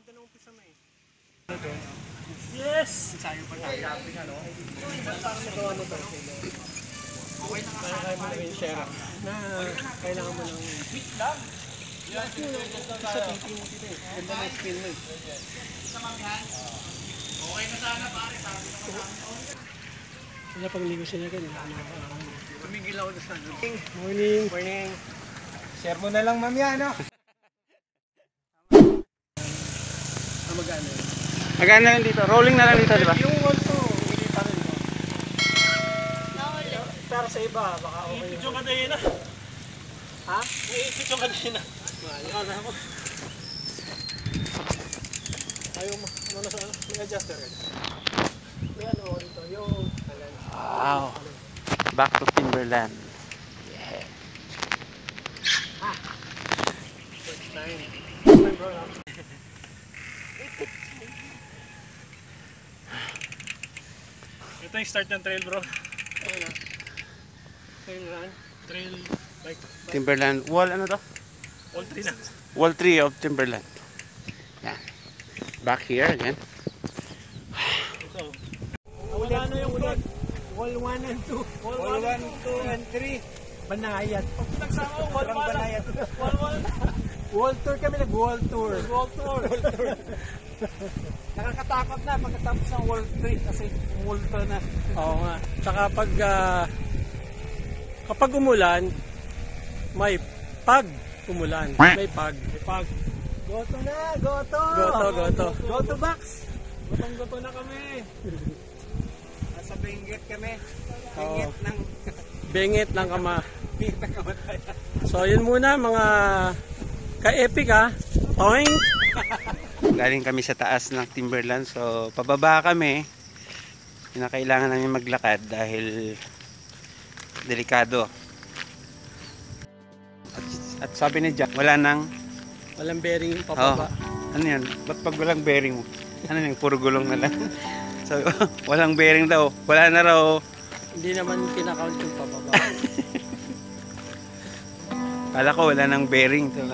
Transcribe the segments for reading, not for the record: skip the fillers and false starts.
Ganda ng umpisa mo eh. Yes! Sayo pa tayo. Ano? Parang nagawa mo to. Okay na Kaya mo na yung share na kailangan mo ng wait lang. sa thinking mo dito eh. Ganda ng spin mo eh. Sa mamihan. Okay na sana pare. Sabi na kasama. Kaya pagligo siya niya ganun. Tumigil ako doon sa ano. Morning! Morning. Share mo na lang mami ano. Magano yun? Maganda lang dito. Rolling na lang dito, di ba? Yung wall to, hindi pa rin mo. Pero sa iba, baka okay. Iipit yung kadena. Ha? Iipit yung kadena. Mahal ako. Ayaw mo. Ano na sa ano? May adjuster rin. May ano dito. Yung balance. Wow. Back to Timberland. Yeah. First time. First time bro. Ito yung start ng trail bro. Ayun na. Trail run. Trail bike. Timberland. Wall ano to? All 3 na. Wall 3 of Timberland. Yan. Back here again. Ito. Wala na yung ulit. Wall 1 and 2. Wall 1, 2, and 3. Banayad. Pag pinagsama ko, wall 1. Wall 1. Wall tour kami, nag-wall tour. Wall tour. Nakakatakot na pagkatapos ng wall 3 kasi multo na. Oo nga. Tsaka pag kapag umulan, may pag umulan. May pag. Pag goto na, goto. Goto. Goto box. Gotong-goto na kami. Nasa Benguet kami. Benguet ng Bengit ng kama. Benguet ng kamatayan. So yun muna mga ka-epic ha. Toing! Galing kami sa taas ng Timberland. So, pababa kami. Kinakailangan namin maglakad dahil delikado. At sabi ni Jack, wala nang... Walang bearing yung pababa. Ano yan? Ba't pag walang bearing mo? Ano yan? Puro gulong na lang. So, walang bearing daw. Wala na raw. Hindi naman kinakount yung pababa. Kala ko wala nang bearing. So,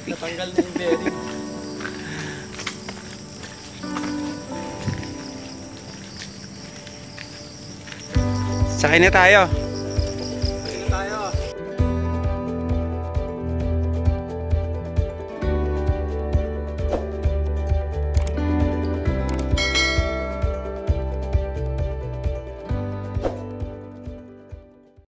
Natanggal na yung bearing. sakay na tayo.